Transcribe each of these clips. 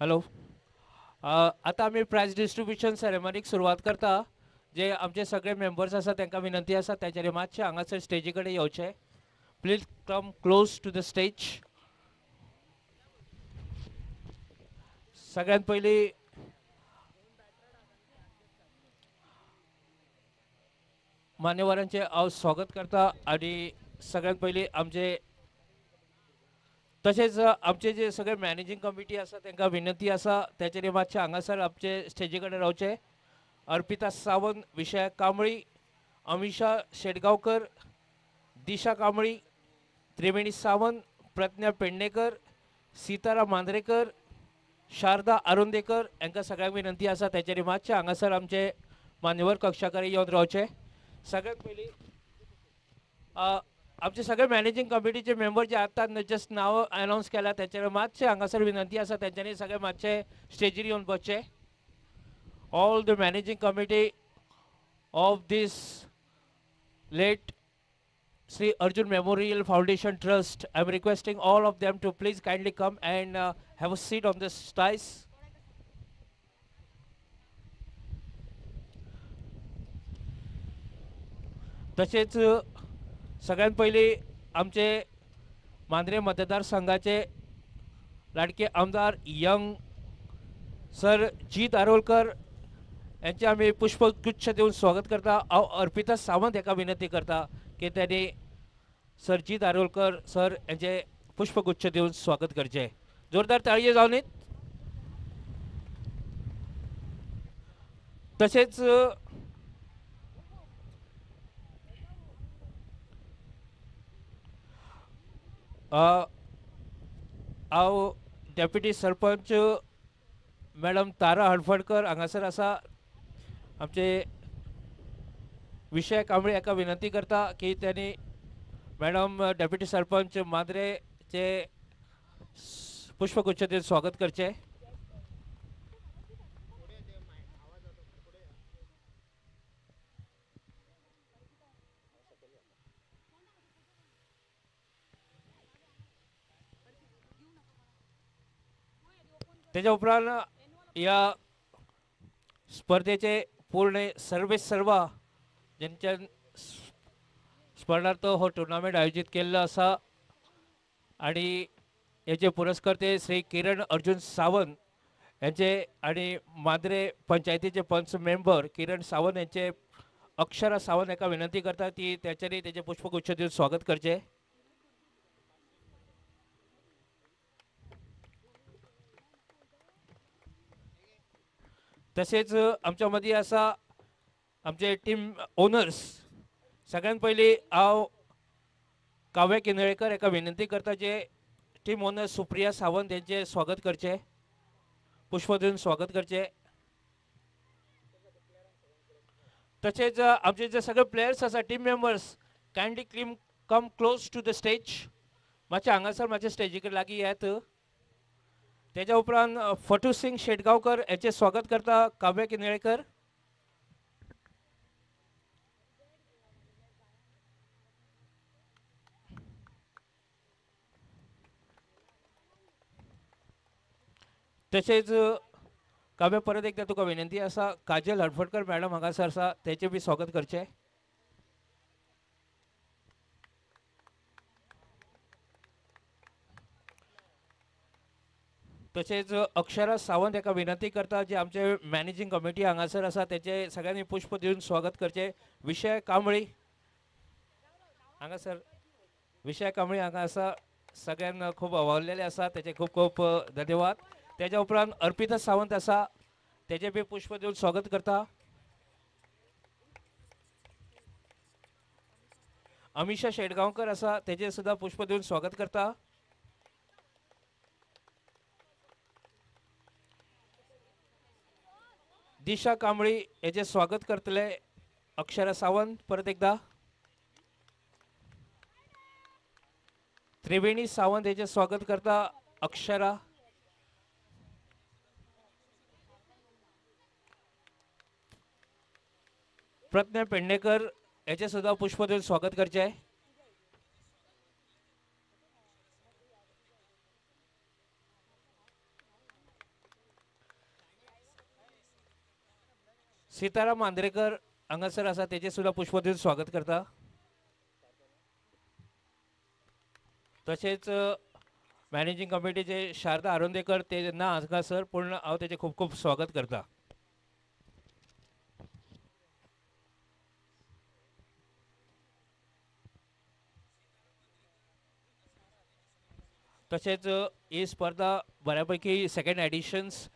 Hello. आता आम्ही price distribution सेरेमनीक सुरवात करता. जे आमचे सगळे मेंबर्स आसा तांकां विनंती आसा तेंच्यांनी मातशे हांगासर स्टेजी कडेन येवचे. Please come close to the stage. सगळ्यात पयलीं मान्यवरांचे हांव स्वागत करता आनी सगळ्यात पयलीं आमचे तशेंच आमचे जे सगळे मॅनेजींग कमिटी आसा तांकां विनंती आसा तेंच्यांनी मातशे हांगासर आमचे स्टेजी कडेन रावचे. अर्पिता सावंत, विशाख कांबळी, अमिशा शेटगांवकर, दिशा कांबळी, त्रिवेणी सावंत, प्रज्ञा पेडणेकर, सीताराम मांद्रेकर, शारदा आरुंदेकर हांकां सगळ्यांक विनंती आसा तेंच्यांनी मातशे हांगासर आमचे मान्यवर कक्षा कडेन येवन रावचे. सगळ्यात पयलीं आमचे सगळे मॅनेजींग कमिटीचे मेंबर जे आतां जस्ट नांव अनाउन्स केला तेंच्यांनी मातशे हांगासर विनंती आसा तेंच्यांनी सगळे मातशे स्टेजीर येवन बसचे. All the managing committee of this late Sri Arjun Memorial Foundation Trust, I'm requesting all of them to please kindly come and have a seat on this dais. तसेच सगळ्यात पयलीं आमचे मांद्रे मतदारसंघाचे लाडके आमदार यंग सर जी दारोलकर यांचे आम्ही पुष्पगुच्छ देऊन स्वागत करता. हांव अर्पिता सावंत हाका विनंती करता की त्यांनी सर जी दारोलकर सर यांचे पुष्पगुच्छ देऊन स्वागत करचे. जोरदार ताळये जावनीत. तसेच हांव डेप्युटी सरपंच मॅडम तारा हडफडकर हांगासर आसा. आमचे विषय कांबळे हाका विनंती करता की त्यांनी मॅडम डेप्युटी सरपंच मांद्रेचे पुष्पगुच्छ देऊन स्वागत करचे. त्याच्या उपरांत या स्पर्धेचे पूर्ण सर्व ज्यांच्या स्पर्धार्थ हो टुर्नामेंट आयोजित केलेला असा आणि याचे पुरस्कर्ते श्री किरण अर्जुन सावंत यांचे आणि मांद्रे पंचायतीचे पंच मेंबर किरण सावंत यांचे अक्षरा सावंत एका विनंती करतात की त्याच्यानी त्याचे पुष्पगुच्छ देऊन स्वागत करचे. तसेच आमच्यामध्ये असा आमचे टीम ओनर्स सगळ्यात पहिले हांव काव्या किनळेकर एका विनंती करता जे टीम ओनर सुप्रिया सावंत यांचे स्वागत करचे, पुष्प देऊन स्वागत करचे. तसेच आमचे जे सगळे प्लेयर्स आसा team members kindly come close to the stage. मातशे हांगासर मातशे स्टेजीक लागीं येयात. त्याच्या उपरांत फटू सिंग शेटगांवकर यांचे स्वागत करता काव्या किनळेकर. तसेच काव्य परत एकदा तुका विनंती आसा काजल हडफडकर मॅडम हांगासर आसा त्याचे बी स्वागत करचे. तसेच अक्षरा सावंत एका विनंती करता जे आमचे मॅनेजिंग कमिटी हांगासर आसा त्याचे सगळ्यांनी पुष्प देऊन स्वागत करचे. विषय कांबळी हांगासर विषय कांबळी हांगा आसा सगळ्यांना खूप आवडलेले आसा त्याचे खूप खूप धन्यवाद. त्याच्या उपरांत अर्पिता सावंत आसा त्याचे बी पुष्प देऊन स्वागत करता. अमिषा शेटगांवकर आसा त्याचे सुद्धा पुष्प देऊन स्वागत करता. दिशा कांबळी याचे स्वागत करतले अक्षरा सावंत परत एकदा. त्रिवेणी सावंत याचे स्वागत करता अक्षरा. प्रज्ञा पेडणेकर याचे सुद्धा पुष्प देऊन स्वागत करचे आहे. सीताराम मांद्रेकर हांगासर आसा त्याचे सुद्धा पुष्प देऊन स्वागत करता. तसेच मॅनेजिंग कमिटीचे शारदा आरोंदेकर ते ना हांगासर पूर्ण हांव त्याचे खूप खूप स्वागत करता. तसेच ही स्पर्धा बऱ्यापैकी सेकंड एडिशन्स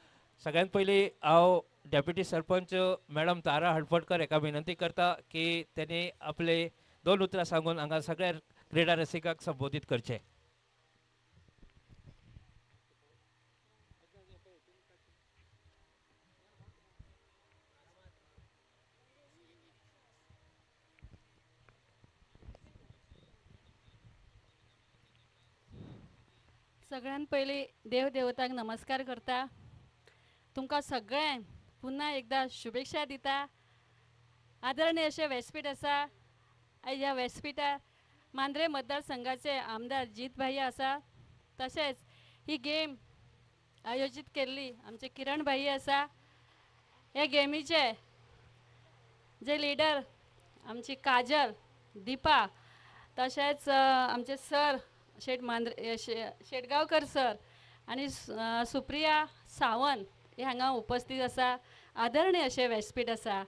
सगळ्यात पयली हांव डेप्युटी सरपंच मॅडम तारा हडफडकर एका विनंती करता की त्यांनी आपले 2 उतरां सांगून हांगा सगळ्या क्रीडा रसिकाक संबोधित करचे. सगळ्यात पयलीं देव देवतांक नमस्कार करता. तुमकां सगळ्यांक पुन्हा एकदा शुभेच्छा दिता. आदरणीय अशें व्यासपीठ आसा. आयज ह्या व्यासपीठार मांद्रे मतदारसंघाचे आमदार जीत भाई आसा. तशेंच ही गेम आयोजीत केल्ली आमचे किरण भाई आसा. ह्या गेमीचे जे लिडर आमची काजल दीपा तशेंच आमचे सर शेटगांवकर सर आणि सुप्रिया सावंत हे हांगा उपस्थित आसा. आदरणीय अशें व्यासपीठ आसा.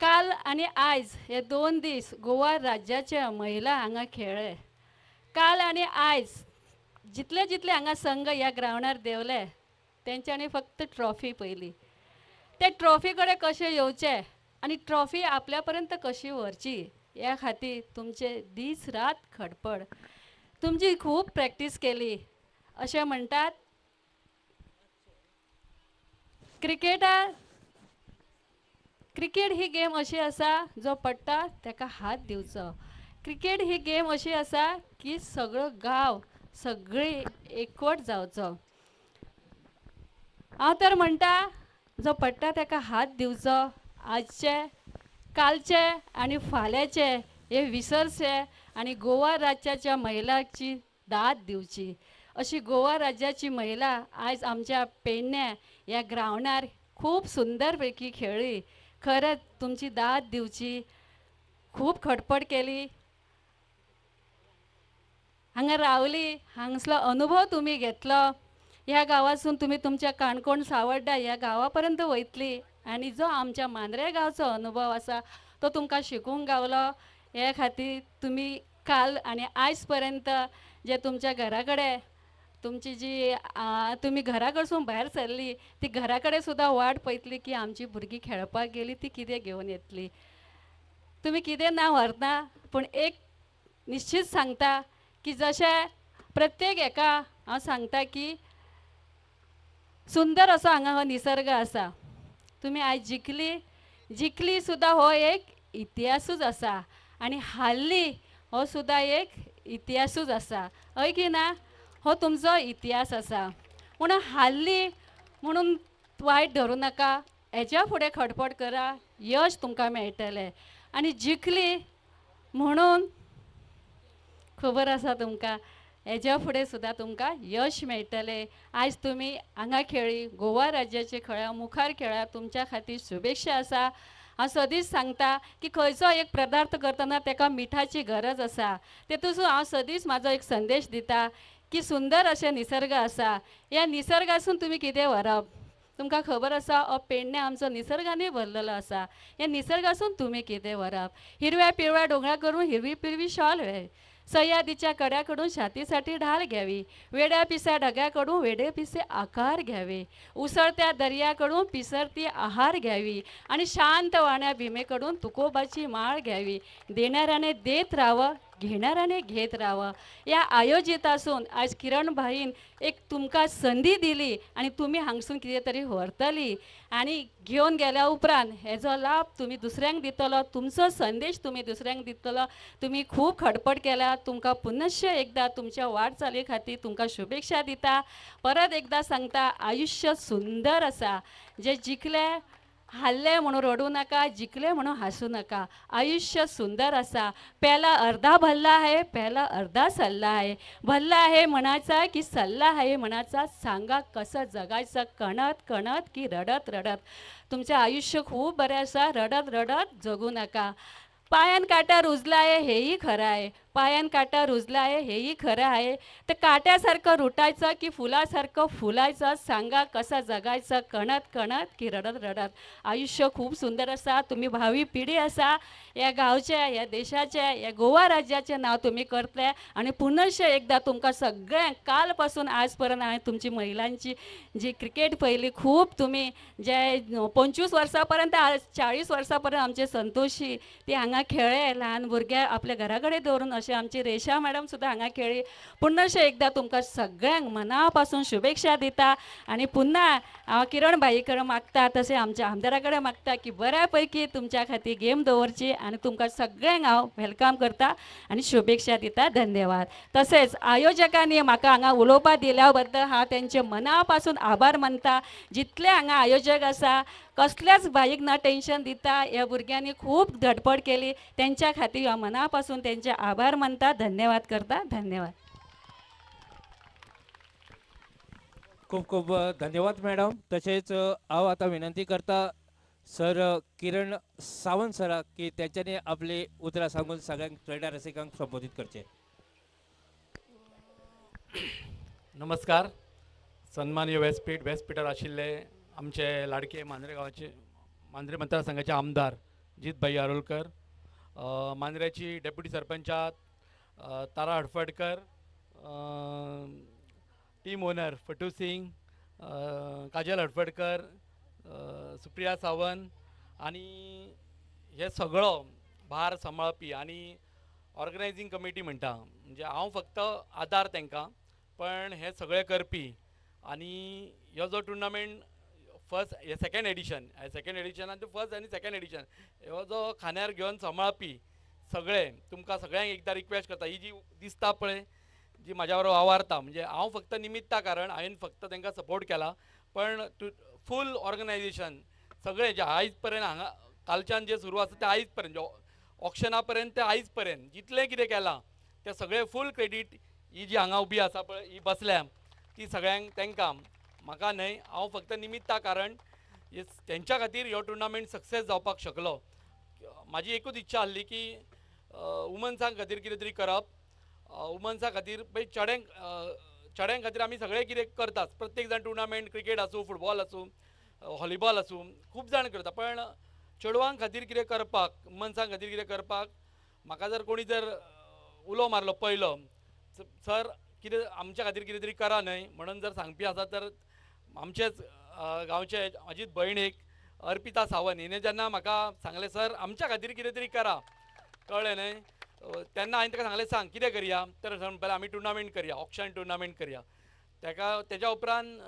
काल आणि आयज हे 2 दीस गोवा राज्याचे महिला हांगा खेळ्ळे. काल आणि आयज जितले जितले हांगा संघ ह्या ग्रावंडार देवले तेंच्यांनी फक्त ट्रॉफी पयली. ते ट्रॉफी कडेन कशें येवचे आनी ट्रॉफी आपल्या पर्यंत कशी व्हरची ह्या खातीर तुमचे दीस रात खडपड. तुमची खूब प्रॅक्टीस केली. अशें म्हणटात क्रिकेट ही गेम अशी आसा जो पडटा ताका हात दिवचो. क्रिकेट ही गेम अशी आसा की सगळो गांव सगळी एकवट जावचो. हांव तर म्हणटा जो पडटा ताका हात दिवचो. आजचे कालचे आणि फाल्यांचे हे विसरचे आणि गोवा राज्याच्या महिलांची दाद दिवची अशी गोवा राज्याची महिला आज आमच्या पेडण्या या ग्रावंडार खूप सुंदरपैकी खेळ्ळी. खरंच तुमची दाद दिवची. खूप खटपट केली, हांगा रावली, हांगसलो अनुभव तुम्ही घेतलो. ह्या गांवासून तुम्ही तुमच्या काणकोण सावड्डा ह्या गांवापर्यंत वयतली आणि जो आमच्या मांद्रे गांवचो अनुभव आसा तो तुमकां शिकूंक गावलो. हे खातीर तुम्ही काल आणि आयज पर्यंत जे तुमच्या घरा कडेन तुमची जी तुम्ही घरा कडसून भायर सरली ती घरा कडेन सुद्दां वाट पळयतली की आमची भुरगीं खेळपाक गेली ती कितें घेवन येतली. तुम्ही कितें ना व्हरता पूण एक निश्चित सांगता की जशें प्रत्येक एका हांव सांगता की सुंदर असो हांगा हो निसर्ग आसा. तुम्ही आयज जिखली सुद्दां हो एक इतिहासूच आसा आनी हारली हो सुद्दां एक इतिहासूच आसा. हय की ना? हो तुमचो इतिहास आसा. म्हणून हारली म्हणून वायट धरूं नाका. हेच्या फुडें खटपट करा, यश तुमकां मेळटलें. आनी जिखली म्हणून खबर आसा तुमकां हेच्या फुडें सुद्दां तुमकां यश मेळटलें. आयज तुमी हांगा खेळ्ळी, गोवा राज्याचे खेळा, मुखार खेळा. तुमच्या खातीर शुभेच्छा आसा. हांव सदींच सांगता की खंयचो एक पदार्थ करतना ताका मिठाची गरज आसा. तेतूंत हांव सदींच म्हाजो एक संदेश दिता की सुंदर अशें निसर्ग आसा. ह्या निसर्गासून तुमी कितें व्हरप? तुमकां खबर आसा हो पेडणे आमचो निसर्गांनी भरलेलो आसा. ह्या निसर्गासून तुमी कितें व्हरप? हिरव्या पिवळ्या दोंगरा कडून हिरवी पिरवी शॉल व्हय. सह्याद्रीच्या कड्याकडून छातीसाठी ढाल घ्यावी. वेड्या पिस्या ढग्याकडून वेडे पिसे आकार घ्यावे. उसळत्या दर्याकडून पिसरती आहार घ्यावी. आणि शांत वाण्या भीमेकडून तुकोबाची माळ घ्यावी. देणाऱ्याने देत राहावं, घेणाऱ्याने घेत राहावं. या आयोजितासून आज किरण भाईन एक तुमकां संधी दिली आणि तुम्ही हांगसून कितें तरी व्हरतली आणि घेवन गेल्या उपरांत हेजो लाभ तुम्ही दुसऱ्यांक दितलो. तुमचो संदेश तुम्ही दुसऱ्यांक दितलो. तुम्ही खूप खटपट केला. तुमकां पुनश्च एकदा तुमच्या वाटचाली खातीर तुमकां शुभेच्छा दिता. परत एकदा सांगता आयुष्य सुंदर आसा. जे जिखले हारले म्हणून रडू नका, जिखले म्हणून हसू नका. आयुष्य सुंदर असा. पहला अर्धा भल्ला है, पहला अर्धा सल्ला है. भल्ला आहे म्हणायचा की सल्ला आहे म्हणायचा. सांगा कसं जगायचं कणत कणत की रडत रडत. तुमचे आयुष्य खूप बरे असा. रडत रडत जगू नका. पायान काटा रुजला आहे हेही खरं आहे. पायान काटा रुजला आहे हेही खरं आहे. तर काट्यासारखं रुटायचं की फुलासारखं फुलायचं. सांगा कसं जगायचं कणत कणत की रडत रडत. आयुष्य खूप सुंदर असा. तुम्ही भावी पिढी असा. या गावच्या, या देशाच्या, या गोवा राज्याचे नाव तुम्ही करतले. आणि पुनश्च एकदा तुमकां सगळ्यांक कालपासून आजपर्यंत हांवें तुमची महिलांची जी क्रिकेट पळयली खूप तुम्ही जे 25 वर्सांपर्यंत 40 वर्सांपर्यंत आमचे संतोशी ती हांगा खेळ्ळे. ल्हान भुरग्या आपल्या घरा कडेन दवरून अशें आमची रेशा मॅडम सुद्दां हांगा खेळ्ळी. पुनश्च एकदा तुमकां सगळ्यांक मना पासून शुभेच्छा दिता. आणि पुन्हा हांव किरण भाई कडेन मागता तशें आमच्या आमदारा कडेन मागता की बऱ्या पैकी तुमच्या खातीर गेम दवरची. आणि तुमकां सगळ्यांक हांव वेलकम करता आणि शुभेच्छा दिता. धन्यवाद. तसेच आयोजकांनी म्हाका हांगा उलोवपाक दिल्या बद्दल हांव तेंचे मना पासून आभार मानता. जितले हांगा आयोजक आसा कसल्याच बाईक ना टेन्शन दिता. ह्या भुरग्यांनी खूप धडपड केली. त्यांच्या खातीर हांव मना पासून तेंचे आभार मानता. धन्यवाद करता. धन्यवाद. खूप खूप धन्यवाद मॅडम. तसेच हांव आतां विनंती करता सर किरण सावंत सराक की त्याच्याने आपले उतरां सांगून सगळ्यांक क्रीडा रसिकांक संबोधित करचे. नमस्कार. सन्माननीय व्यासपीठार आशिल्ले आमचे लाडके मांद्रे गांवाचे मांद्रे मतदारसंघाचे आमदार जित भाई आरोलकर, मांद्रेची डेप्युटी सरपंचात तारा हडफडकर, टीम ओनर फटू सिंग, काजल हडफडकर, सुप्रिया सावंत आणि हे सगळो भार सांबाळपी आणि ऑर्गनायझींग कमिटी म्हणटा म्हणजे हांव फक्त आदार तांकां पण हे सगळे करपी. आणि ह्यो जो टुर्नामेंट फर्स्ट हे सेकंड एडिशनान फर्स्ट आनी सेकंड एडिशन ह्यो जो खांद्यार घेवन सांबाळपी सगळे तुमकां सगळ्यांक एकदां रिक्वेस्ट करता. ही जी दिसता पळय जी म्हाज्या बरोबर आवारता म्हणजे हांव फक्त निमित्ता कारण हांवें फक्त तांकां सपोर्ट केला पण फूल ऑर्गनायझेशन सगळे जे आयज पर्यंत हांगा कालच्यान जे सुरू आसा ते आयज पर्यंत ऑक्शना पर्यंत ते आयज पर्यंत जितलें कितें केलां तें सगळें फूल क्रेडीट ही जी हांगा उबी आसा पळय ही बसल्या ती सगळ्यांक तांकां म्हाका न्हय हांव फक्त निमित्ता कारण तेंच्या खातीर हो टुर्नामेंट सक्सेस जावपाक शकलो. म्हाजी एकूच इच्छा आसली की वुमन्सां खातीर कितें तरी करप. वुमन्सां खातीर पळय चेड्यां खातीर आमी सगळे कितें करतात, प्रत्येक जाण टुर्नामेंट क्रिकेट आसूं, फुटबॉल आसूं, व्हॉलीबॉल आसूं, खूब जाण करता. पण चेडवां खातीर कितें करपाक, वुमन्सां खातीर कितें करपाक म्हाका जर कोणी जर उलो मारलो पयलो सर कितें आमच्या खातीर कितें तरी करा न्हय म्हणून जर सांगपी आसा तर आमचेच गांवचे म्हाजीच भयण एक अर्पिता सावंत हिणें जेन्ना म्हाका सांगलें सर आमच्या खातीर कितें तरी करा कळ्ळें न्हय. तेन्ना हांवें ताका सांगलें सांग कितें करया तर म्हणपाक आमी टुर्नामेंट करया, ऑक्शन टुर्नामेंट करया. तेच्या उपरांत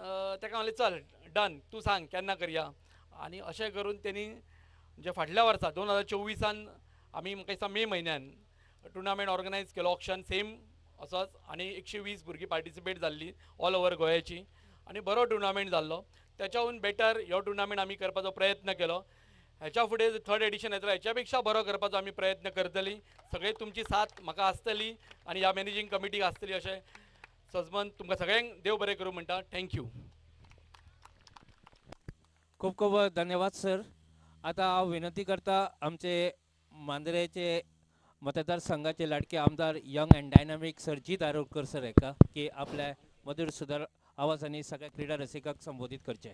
ताका सांगलें चल डन तूं सांग केन्ना करया. आनी अशें करून तेणी जे फाटल्या वर्सा 2024 आमी म्हाका दिसता मे म्हयन्यान टुर्नामेंट ऑर्गनायज केलो ऑक्शन सेम असोच आनी 120 भुरगीं पार्टिसिपेट जाल्लीं ऑल ओवर गोंयाची आनी बरो टुर्नामेंट जाल्लो. त्याच्याहून बेटर हो टुर्नामेंट आमी करपाचो प्रयत्न केलो. हेच्या फुडें थर्ड एडिशन येतलो हेच्या पेक्षा बरो करपाचो आमी प्रयत्न करतलीं. सगळे तुमची साथ म्हाका आसतली आनी ह्या मॅनेजींग कमिटीक आसतली अशें सजमन तुमकां सगळ्यांक देव बरें करूं म्हणटा. थँक्यू. खूप खूप धन्यवाद सर. आता हांव विनंती करता आमचे मांद्रेचे मतदारसंघाचे लाडके आमदार यंग अँड डायनामिक सरजी दारोडकर सर हेका की आपल्या मधुर सुधार आवाजांनी सगळ्या क्रीडा रसिकांक संबोधित करचे.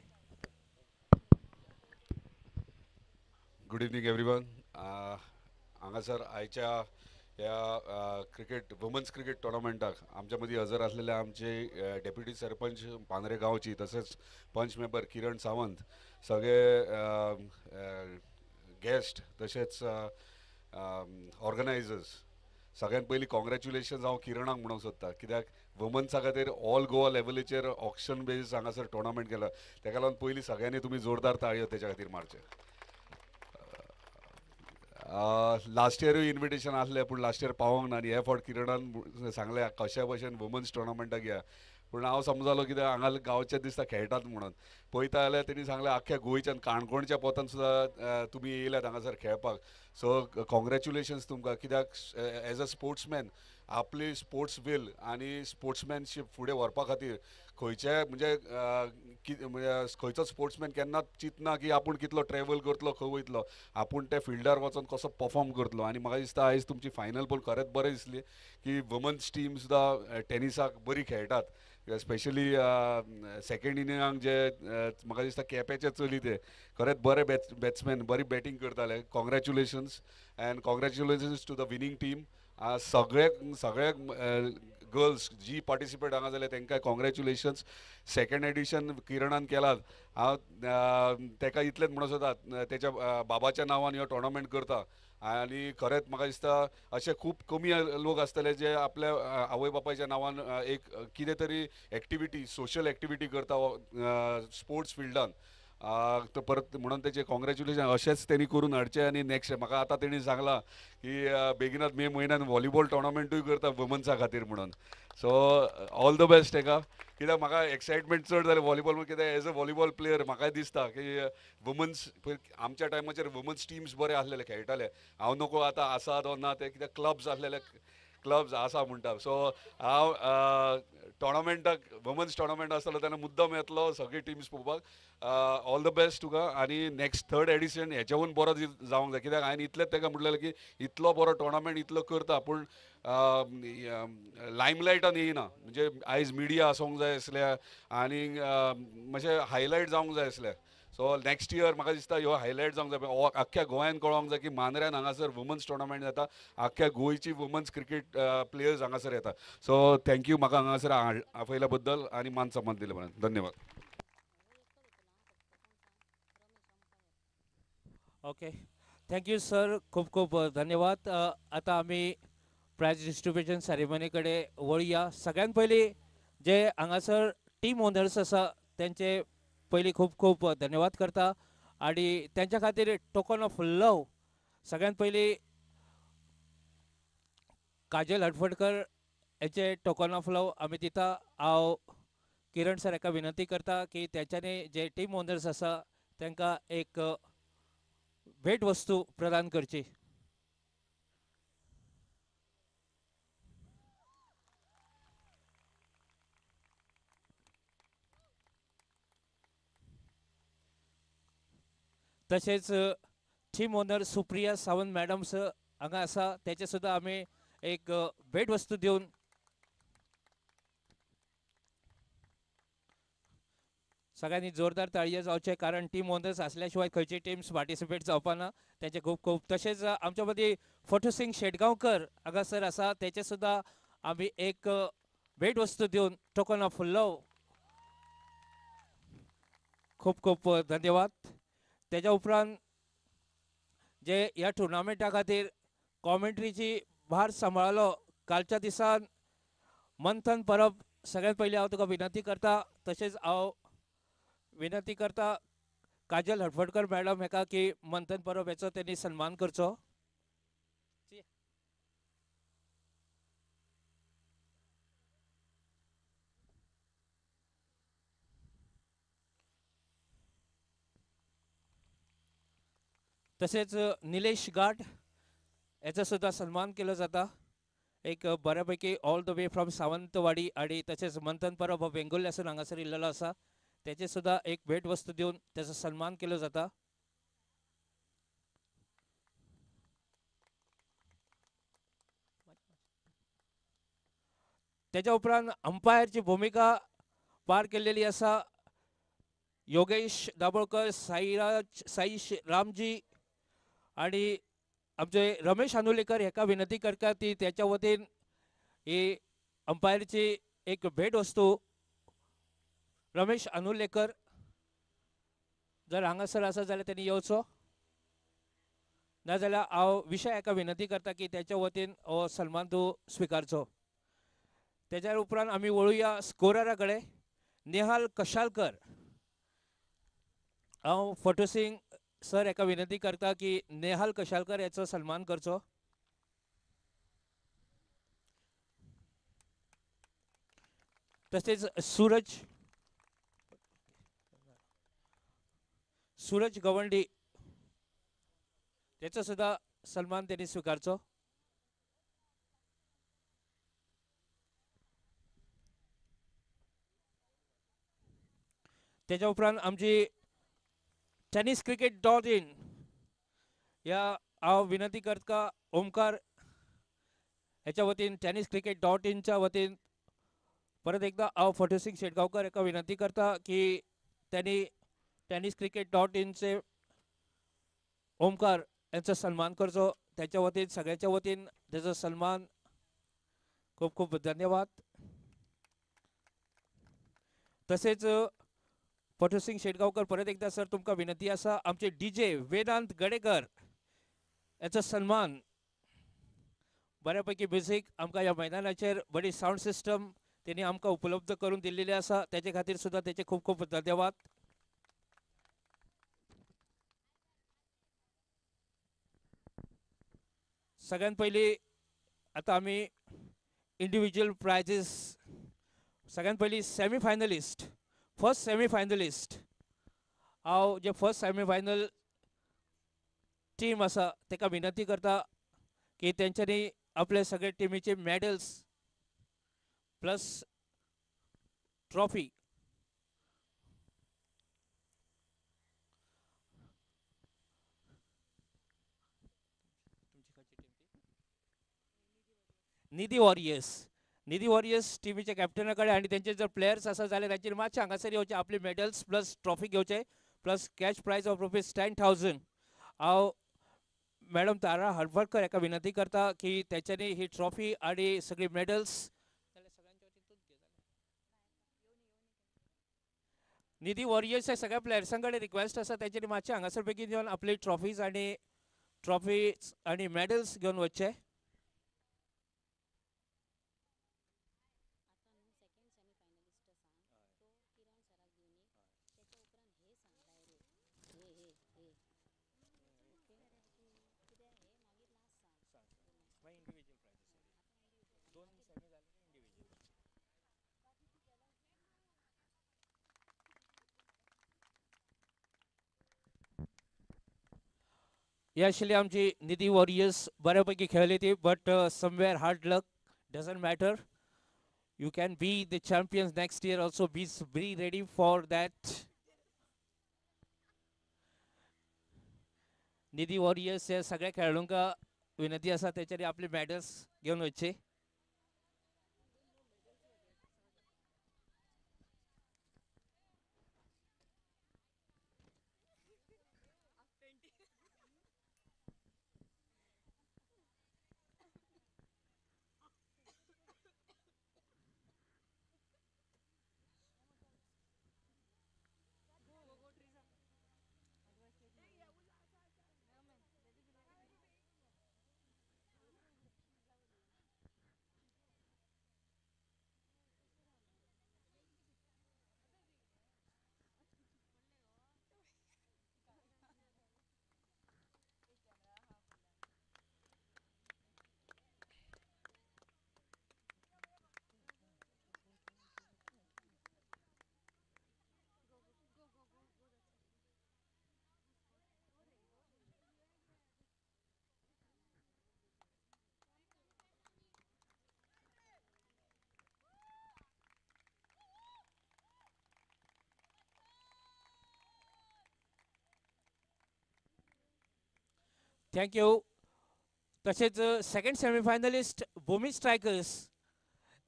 Good evening everyone. हांगासर आयच्या ह्या क्रिकेट वुमन्स क्रिकेट टुर्नामेंटाक आमच्या मदीं हजर आसलेले आमचे डेप्युटी सरपंच पांद्रे गांवची तसेच पंच मेंबर किरण सावंत, सगळे गेस्ट तसेच ऑर्गनायझर्स, सगळ्यांत पयलीं कॉंग्रॅच्युलेशन्स हांव किरणाक म्हणूंक सोदता कित्याक वुमन्सा खातीर ऑल गोवा लेवलीचेर ऑक्शन बेज हांगासर टुर्नामेंट केला. ताका लागून पयलीं सगळ्यांनी तुमी जोरदार ताळयो तेच्या खातीर मारचे. लास्ट इयरूय इन्विटेशन आसलें पूण लास्ट इयर पावोंक ना आनी हे फावट किरणान सांगलें कशा भशेन वुमन्स टुर्नामेंटाक या. पूण हांव समजलो कित्याक हांगा गांवचे दिसता खेळटात म्हणून. पळयता जाल्यार तेणी सांगलें आख्ख्या गोंयच्यान काणकोणच्या पोतान सुद्दां तुमी येयल्यात हांगासर खेळपाक. सो कॉंग्रॅच्युलेशन्स तुमकां कित्याक एज अ स्पोर्ट्समॅन आपली स्पोर्ट्स वील आनी स्पोर्ट्समॅनशीप फुडें व्हरपा खातीर खंयचेय म्हणजे खंयचो स्पोर्ट्समॅन केन्नाच चिंतना की आपूण कितलो ट्रॅवल करतलो खंय वयतलो, आपूण त्या फिल्डार वचून कसो परफॉर्म करतलो. आनी म्हाका दिसता आयज तुमची फायनल पळोवन खरेंच बरें दिसली की वुमन्स टीम सुद्दां टेनिसाक बरी खेळटात. स्पेशली सेकेंड इनिंगाक जे म्हाका दिसता केप्याचे चली ते खरेंच बरे बॅट्समॅन बरी बॅटींग करताले. Congratulations and congratulations to the winning team. सगळे गर्ल्स जी पार्टिसिपेट हांगा जाले तांकां कॉंग्रॅच्युलेशन्स. सेकेंड एडिशन किरणान केलात. हांव ताका इतलेंच म्हणूं सोदता तेच्या बाबाच्या नांवान हो टुर्नामेंट करता आनी खरेंच म्हाका दिसता अशे खूब कमी लोक आसतले जे आपल्या आवय बापायच्या नांवान एक कितें तरी एक्टिविटी सोशल एक्टिविटी करता स्पोर्ट्स फिल्डान. परत म्हणून तेचे कॉंग्रॅच्युलेशन अशेंच तेणी करून हाडचे. आनी नेक्स्ट म्हाका आतां तेणी सांगलां की बेगिनात मे म्हयन्यान व्हॉलीबॉल टुर्नामेंटूय करता वुमन्सा खातीर म्हणून. सो ऑल द बेस्ट ताका. कित्याक म्हाका एक्सायटमेंट चड जालें व्हॉलीबॉल कित्याक एज अ व्हॉलीबॉल प्लेयर म्हाकाय दिसता की वुमन्स आमच्या टायमाचेर वुमन्स टिम्स बरे आसलेले खेळटाले. हांव नको आतां आसा तो ना ते कित्याक क्लब्स आसलेले क्लब्स आसा म्हणटा. सो हांव टुर्नामेंटाक वुमन्स टुर्नामेंट आसतलो तेन्ना मुद्दम येतलो सगळी टिम्स पळोवपाक. ऑल द बेस्ट तुका. आनी नेक्स्ट थर्ड एडिशन हेच्याहून बरो जावंक जाय कित्याक हांवें इतलेंच ताका म्हणलेलें की इतलो बरो टुर्नामेंट इतलो करता पूण लायमलायटान येयना. म्हणजे आयज मिडिया आसूंक जाय आसल्या आनी मातशें हायलायट जावंक जाय आसलें. सो नेक्स्ट इयर म्हाका दिसता ह्यो हायलायट जावंक जाय. आख्ख्या गोंयान कळोंक जाय की मांद्र्यान हांगासर वुमन्स टुर्नामेंट जाता. आख्ख्या गोंयची वुमन्स क्रिकेट प्लेयर्स हांगासर येता. सो थँक्यू म्हाका हांगासर आपयल्या बद्दल आनी मान सन्मान दिले म्हणून. धन्यवाद. Okay, thank you sir. खूप खूप धन्यवाद. आता आम्ही प्राइज डिस्ट्रीब्युशन सेरेमनी कडे वळुया. सगळ्यात पयलीं जे हांगासर टीम ओनर्स आसा त्यांचे पयलीं खूप खूप धन्यवाद करता आणि त्यांच्या खातीर टोकन ऑफ लव सगळ्यात पयलीं काजल हडफडकर याचे टोकन ऑफ लव आमी दिता. हांव किरण सर हाका विनंती करता की त्याच्यानी जे टीम ओनर्स आसा तांकां एक भेट वस्तू प्रदान करची. तसेच team owner Supriya Sawant madams हांगा आसा त्याचे सुद्धा आम्ही एक भेट वस्तू देऊन सगळ्यांनी जोरदार ताळये जावचे कारण टीम ओनर्स असल्याशिवाय खंयची टीम्स पार्टिसिपेट जावपाना त्यांचे खूप खूप तसेच आमच्या मदीं फोटोसिंग शेटगांवकर हांगासर आसा त्याचे सुद्धा आम्ही एक भेट वस्तू देऊन टोकन ऑफ लव खूप खूप धन्यवाद. त्याच्या उपरांत जे ह्या टुर्नामेंटा खातीर कॉमेंट्रीची भार सांबाळलो कालच्या दिसान मंथन परब सगळ्यात पयलीं हांव तुका विनंती करता तशेंच हांव विनंती करता काजल हटफडकर मॅडम हेका की मंथन परब हेचो त्यांनी सन्मान करचो. तसेच निलेश घाट याचा सुद्धा सन्मान केला जाता एक बऱ्यापैकी all the way from Sawantwadi आणि तसेच मंथन परब हो वेंगुर्ल्यासून हांगासर इल्लेलो आसा त्याचे सुद्धा एक भेट वस्तू देऊन त्याचा सन्मान केला जाता. त्याच्या उपरांत अंपायरची भूमिका पार केलेली असा योगेश दाभोळकर साई रामजी आणि आमचे रमेश अनुलेकर हेका विनंती करता ती त्याच्या वतीन ही अंपायरची एक भेट वस्तू रमेश अनुलेकर जर हांगासर आसा जाल्यार त्यांनी येवचो नाजाल्यार हांव विशय हेका विनंती करता की त्याच्या वतीन हो सन्मान तूं स्विकारचो. त्याच्या उपरांत आमी वळुया स्कोररा कडेन नेहाल कशालकर हांव फोटोसिंग सर हेका विनंती करता की नेहाल कशालकर याचो सन्मान करचो. तसेच सूरज गवंडी त्याचा सुद्धा सन्मान त्यांनी स्वीकारचो. त्याच्या उपरांत आमची टेनिस क्रिकेट .in या हांव विनंती करता ओमकार ह्याच्या वतीन टेनिस क्रिकेट .in च्या वतीन परत एकदा हांव फोटोसिंग शेटगांवकर हेका विनंती करता की त्यांनी टेनिस क्रिकेट .in चे ओमकार यांचा सन्मान करचो. त्याच्या वतीन सगळ्याच्या वतीन त्याचा सन्मान खूप खूप धन्यवाद. तसेच फोटोसिंग शेटगांवकर परत एकदा सर तुमकां विनंती आसा आमचे DJ वेदांत गडेकर याचा सन्मान बऱ्यापैकी म्युझिक आमकां ह्या मैदानाचेर बरी साऊंड सिस्टम त्यांनी आमकां उपलब्ध करून दिल्लेली आसा त्याचे खातीर सुद्धा त्याचे खूप खूप धन्यवाद. सगळ्यात पयलीं आतां आमी इंडिविज्युअल प्रायजीस सगळ्यात पयलीं semi finalist first semi finalist हांव जे फर्स्ट सेमी फायनल टीम आसा ताका विनंती करता की तेंच्यांनी आपले सगळे टिमीचे मेडल्स प्लस ट्रॉफी निधी वॉरियर्स टीमीचे कॅप्टनाकडे आणि त्यांचे जर प्लेयर्स आसा जाल्यार तांचेर मातशे हांगासर येवचे आपले मेडल्स प्लस ट्रॉफी घेवचे प्लस कॅश प्राइज ऑफ ₹10,000. हांव मॅडम तारा हडफडकर हेका विनंती करता की तेंच्यांनी ही ट्रॉफी आणि सगळी मेडल्स निधी वॉरियर्स सगळ्या प्लेयर्सां कडेन रिक्वेस्ट आसा तेंच्यांनी मातशे हांगासर बेगीन येवन आपली ट्रॉफीज आणि मेडल्स घेवन वचचे. ही आशिल्ली आमची निधी वॉरियर्स बऱ्यापैकी खेळली ती but somewhere hard luck doesn't matter. You can be the champions next year also. Be ready for that. Nidhi warriors ह्या सगळ्या खेळाडूंका विनंती आसा तेच्यानी आपले मॅडल्स घेवन वचचे. थँक्यू. तसेच सेकंड सेमीफायनलिस्ट भूमी स्ट्रायकर्स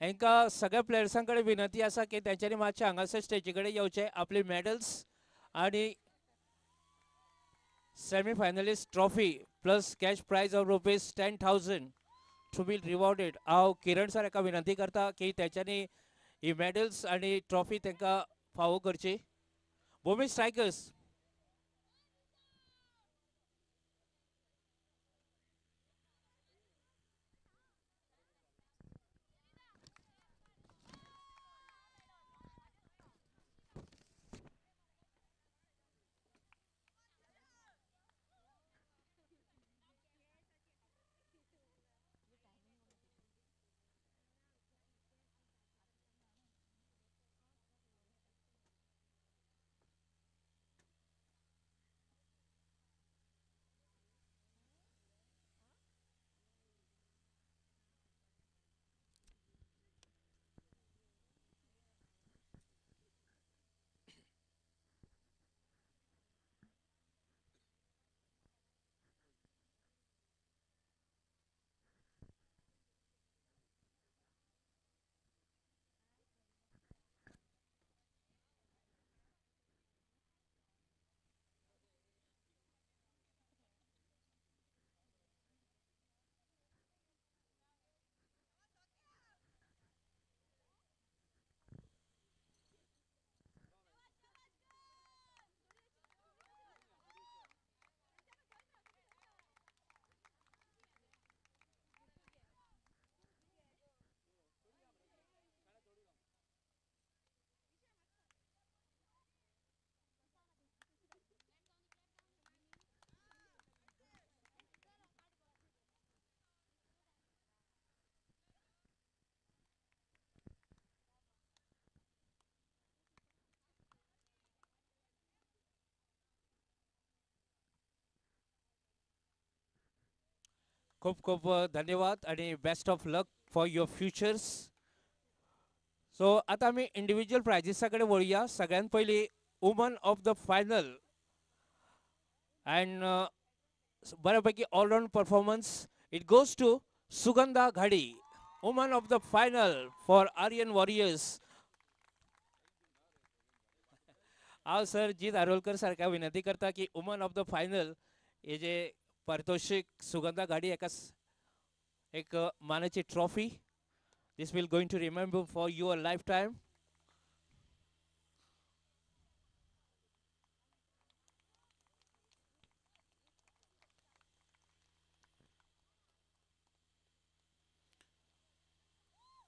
हांकां सगळ्या प्लेयर्सां कडेन विनंती आसा की तेंच्यांनी मातशे हांगासर स्टेजी कडेन येवचे. आपले मेडल्स आणि semifinalist trophy plus cash prize of ₹10,000 to be rewarded. हांव किरण सर हाका विनंती करता की तेंच्यांनी ही मेडल्स आणि ट्रॉफी तांकां फावो करची. भूमी स्ट्रायकर्स. खूप खूप धन्यवाद आणि best of luck for your futures. So आता आम्ही इंडिव्हिज्युअल प्रायझेसा कडेन वळुया. सगळ्यात पयलीं woman of the final and बऱ्यापैकी all round performance it goes to Sugandha Ghadi. Woman of the final for Aryan warriors. हांव सर जीत आरोलकर सारख्या विनंती करता की वुमन ऑफ द फायनल हे जे पारितोषिक सुगंधा घाडी हाका एक मानाची trophy. This will going to remember for your life time.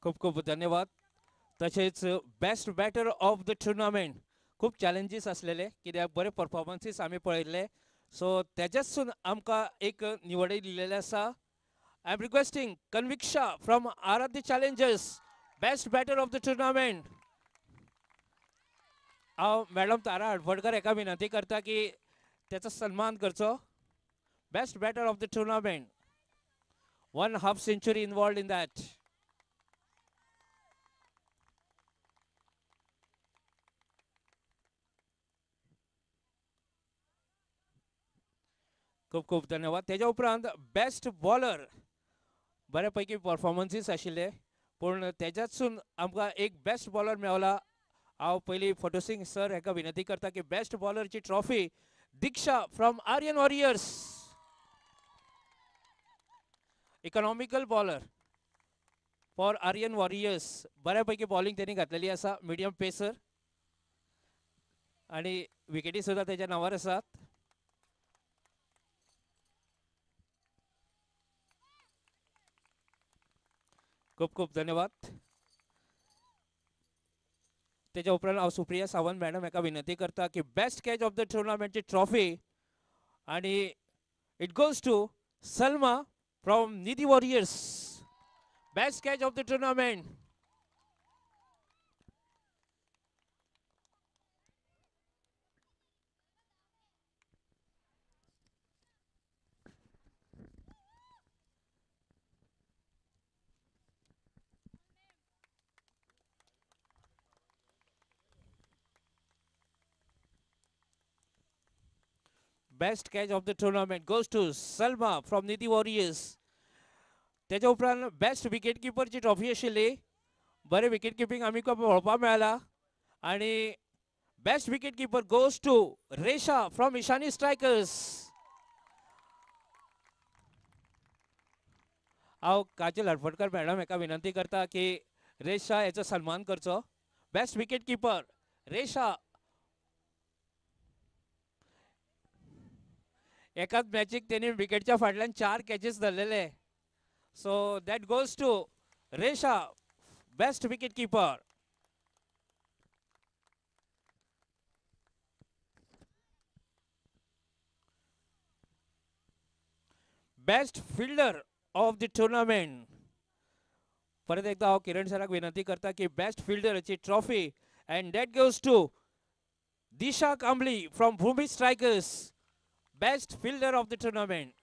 खूप खूप धन्यवाद. तसेच best batter of the tournament खूप चॅलेंजीस असलेले कित्याक बरे परफॉर्मन्सीस आमी पळयल्ले. सो तेजेसून आमकां एक निवडी दिलेले आसा. I am requesting Kanviksha from Aradhya challengers best batter of the tournament. हांव मॅडम तारा हडफडकर हाका विनंती करता की त्याचा सन्मान करचो. Best batter of the tournament. 1/2 century involved in that. खूप खूप धन्यवाद. त्याच्या उपरांत बेस्ट बॉलर बऱ्यापैकी परफॉर्मन्सीस आशिल्ले पूण त्याच्यातसून आमकां एक बेस्ट बॉलर मेवला. हांव पयलीं फोटो सिंग सर हेका विनंती करता की बेस्ट बॉलरची trophy Diksha from Aryan warriors. Economical bowler for Aryan warriors. बऱ्यापैकी बॉलिंग त्यांनी घातलेली आसा. मिडियम पेसर आणि विकेटी सुद्धा त्याच्या नावार आसात. खूप खूप धन्यवाद. त्याच्या उपरांत हांव सुप्रिया सावंत मॅडम हेका विनंती करता की बेस्ट कॅच ऑफ द टुर्नामेंटची ट्रॉफी आणि it goes to Salma from Nidhi warriors. Best catch of the tournament. Best catch of the tournament goes to Salma from Nidhi warriors. त्याच्या उपरांत बेस्ट विकेट किपरची ट्रॉफी आशिल्ली. बरे विकेट किपींग आमी पळोवपाक मेळ्ळा आणि best wicket keeper goes to Resha from Ishani strikers. हांव Kajal Hadfadkar madam हेका विनंती करता की रेशा हेचो सन्मान करचो. बेस्ट विकेट किपर रेशा. एकाच मॅचीक तेणी विकेटच्या फाटल्यान 4 कॅचेस धरलेले. So that goes to Resha best wicket keeper. Best fielder of the tournament. परत एकदा हांव किरण सराक विनंती करता की बेस्ट फिल्डरची trophy and that goes to Disha Kambli from Bhumi strikers. Best fielder of the tournament.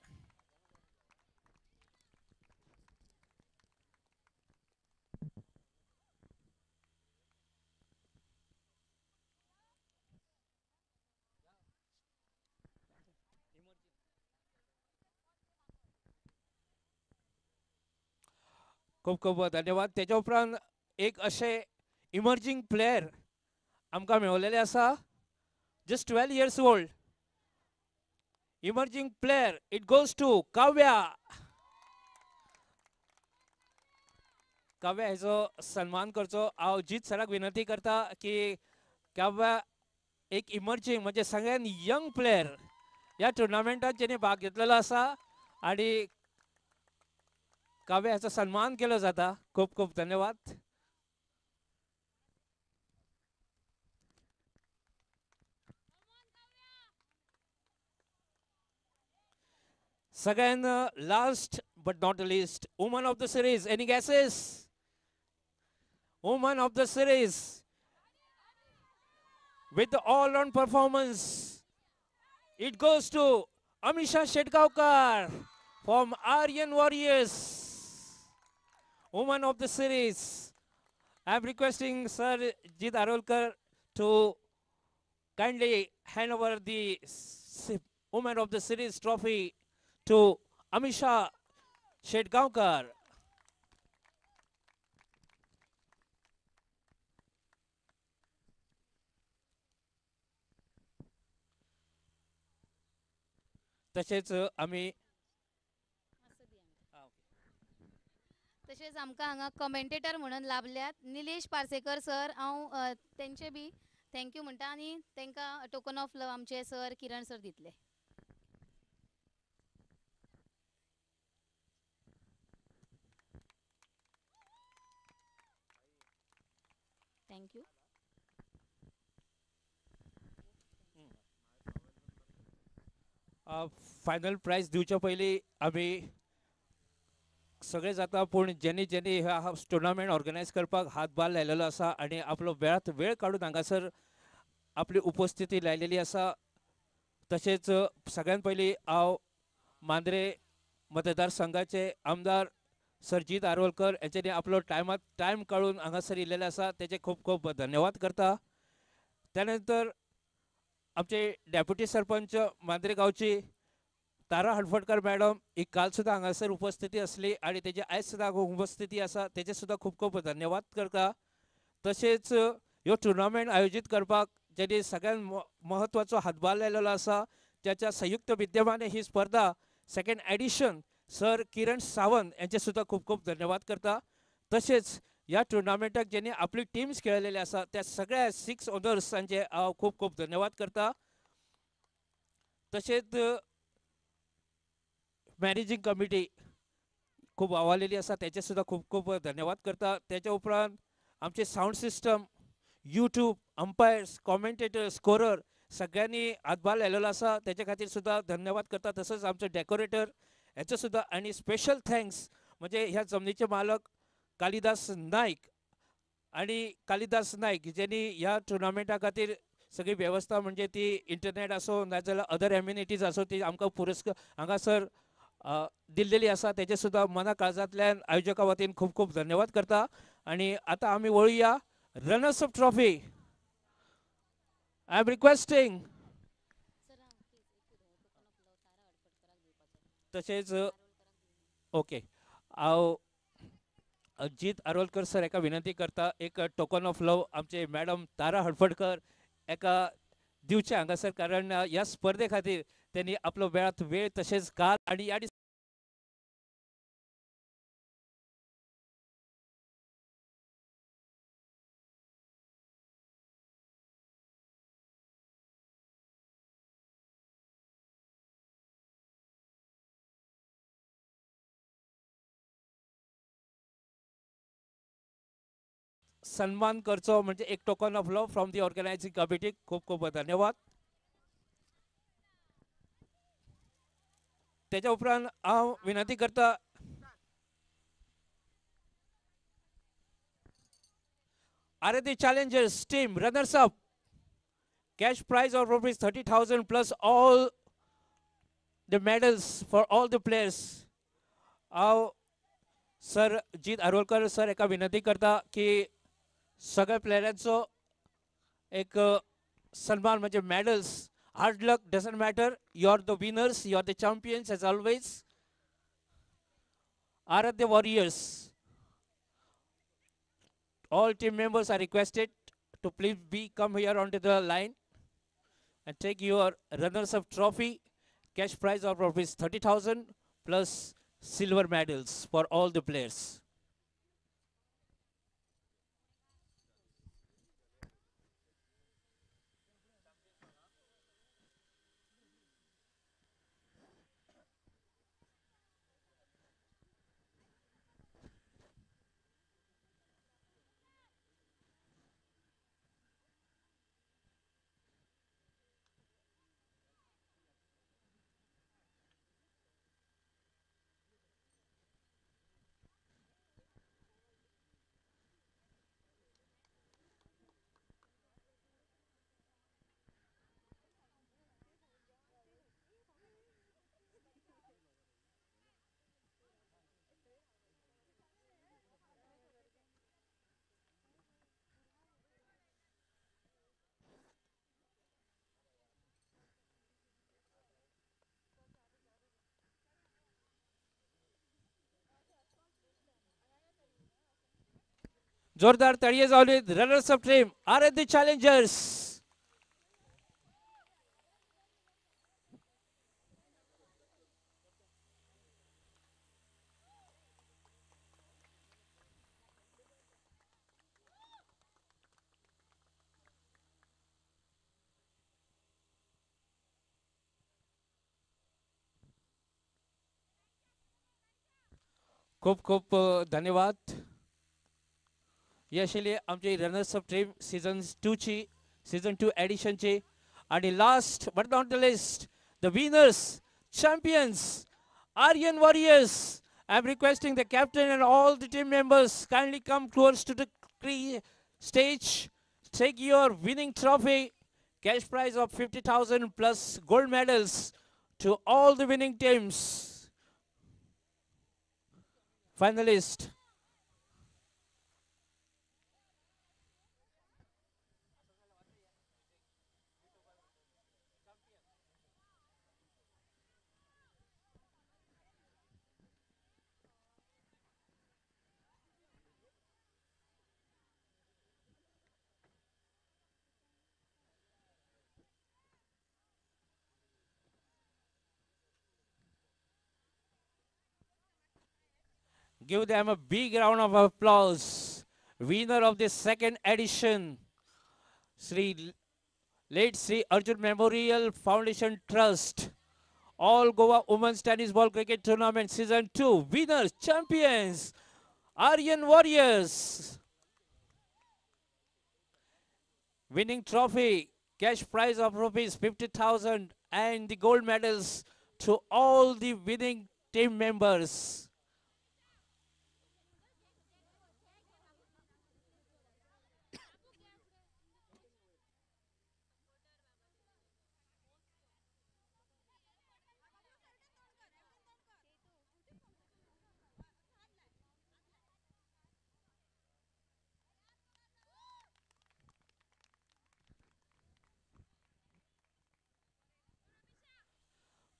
खूप खूप धन्यवाद. त्याच्या उपरांत एक असे इमर्जिंग प्लेयर आमकां मेळलेले आसा. Just 12 years old. Emerging player it goes to Kavya. Kavya हेचो सन्मान करचो. हांव जीत सराक विनंती करता की काव्या एक इमर्जिंग म्हणजे सगळ्यात यंग प्लेयर या टुर्नामेंटात जेणे भाग घेतलेलो आसा आणि काव्या हेचो सन्मान केलो जाता. खूप खूप धन्यवाद. सगळ्यान last but not list woman of the series. Any gases? Woman of the series with the all-round performance, it goes to Amisha Shedgaonkar from Aryan Warriors, woman of the series. I am requesting Sir Jit Arolkar to kindly hand over the woman of the series trophy to Amisha Shedgaonkar. तसेच आम्ही तशेंच आमकां हांगा commentator म्हणून लाभल्यात Nilesh Parsekar sir. हांव तेंचे बी thank you म्हणटा आनी तांकां टोकन ऑफ लव आमचे सर किरण सर दितले. थँक्यू. फायनल प्राइज दिवच्या पयलीं आमी सगळे जाता पूण जेनी जेनी ह्या टुर्नामेंट ऑर्गनायज करपाक हातभार लायलेलो आसा आनी आपलो वेळात वेळ काडून हांगासर आपली उपस्थिती लायलेली आसा. तशेंच सगळ्यात पयलीं हांव मांद्रे मतदारसंघाचे आमदार सरजीत आरोलकर यांच्यानी आपलो टायम काडून हांगासर इल्लेले आसा तेचे खूब खूब धन्यवाद करता. त्यानंतर आमचे डेप्युटी सरपंच मांद्रे गांवची तारा हडफडकर मॅडम ही काल सुद्धा हांगासर उपस्थिती असली आणि तेजी आयज सुद्धा उपस्थिती आसा तेजे सुद्धा खूब खूब धन्यवाद करता. तशेंच ह्यो टुर्नामेंट आयोजीत करपाक जेणे सगळ्यात महत्वाचो हातभार लायलेलो आसा ज्याच्या संयुक्त विद्यमाने ही स्पर्धा सेकंड एडिशन सर किरण सावंत यांचे सुद्धा खूब खूब धन्यवाद करता. तसेच या टुर्नामेंटाक जेणे आपली टीम्स खेळलेले आसा त्या सगळ्या 6 ओनर्सांचे हांव खूब खूब धन्यवाद करता. तसेच मॅनेजिंग कमिटी खूब आवालेली आसा तेचे सुद्धा खूब खूब धन्यवाद करता. त्याच्या उपरांत आमचे sound system, YouTube, umpires, commentator, scorer सगळ्यांनी हातभार लायलेलो आसा तेच्या खातीर सुद्धा धन्यवाद करता. तसंच आमचे डेकोरेटर हेचो सुद्धा आणि स्पेशल थँक्स म्हणजे ह्या जमनीचे मालक कालिदास नाईक आणि कालिदास नाईक ज्यांनी ह्या टुर्नामेंटा खातीर सगळी व्यवस्था म्हणजे ती इंटरनेट असो नाजाल्यार अदर एम्युनिटीज असो ती आमकां पुरस्कार हांगासर दिल्लेली आसा तेचे सुद्धा मना काळजांतल्यान आयोजका वतीन खूब खूब धन्यवाद करता. आणि आता आमी वळुया runners up trophy. I am requesting तशेंच ओके हांव अजित आरोलकर सर एका विनंती करता एक टोकन ऑफ लव आमचे मॅडम तारा हडफडकर एका दिवचे हांगासर कारण ह्या स्पर्धे खातीर त्यांनी आपलो वेळ तशेंच काल आणि ह्या सन्मान करचो म्हणजे एक token of love from the organising committee. खूप खूप धन्यवाद. त्याच्या उपरांत हांव विनंती करता Aarti challengers team runners up cash prize of rupees 30,000 plus all the medals for all the players. हांव सर जीत आरोलकर सर एका विनंती करता की सगळ्या प्लेयरांचो एक सन्मान म्हणजे medals. Hard luck doesn't matter, you are the winners, you are the champions as always. Are the warriors. All team members are requested to please come here onto the line and take your runners-up trophy, cash prize of rupees 30,000 plus silver medals for all the players. जोरदार तळिये जावलीत. Runners up team are the challengers. खूप खूप धन्यवाद. ही आशिल्ली आमची runners up team season 2 एडिशनची. आणि last but not the least the winners champions Aryan Warriors. I am requesting the captain and all the team members kindly come close to the stage. Take your winning trophy, cash prize of 50,000 plus gold medals to all the winning teams. Finalist. Give them a big round of applause. Winner of the second edition, Sri late Sri Arjun Memorial Foundation Trust, All Goa Women's Tennis Ball Cricket Tournament Season 2. Winners, champions, Aryan Warriors. Winning trophy, cash prize of rupees 50,000 and the gold medals to all the winning team members.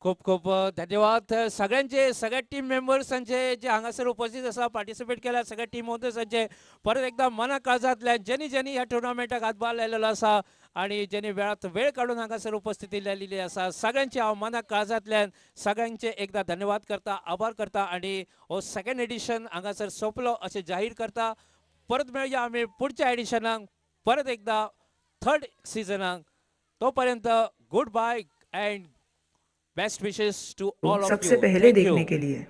खूप खूप धन्यवाद सगळ्यांचे, सगळ्या team मेंबर्सांचे जे हांगासर उपस्थित आसा, participate केल्या सगळ्या टीम मेंबर्सांचे परत एकदा मना काळजांतल्यान ज्यांनी ज्यांनी ह्या टुर्नामेंटाक हातभार लायलेलो आसा आणि ज्यांनी वेळात वेळ काढून हांगासर उपस्थिती लायलेली आसा, सगळ्यांचे हांव मना काळजांतल्यान सगळ्यांचे एकदा धन्यवाद करता, आभार करता आणि हो सेकंड एडिशन हांगासर सोंपलो अशें जाहीर करता. परत मेळया आमी पुढच्या एडिशनाक, परत एकदा थर्ड सीझनाक. तोपर्यंत good bye and best wishes to all of you. सबसे पहले देखने के लिए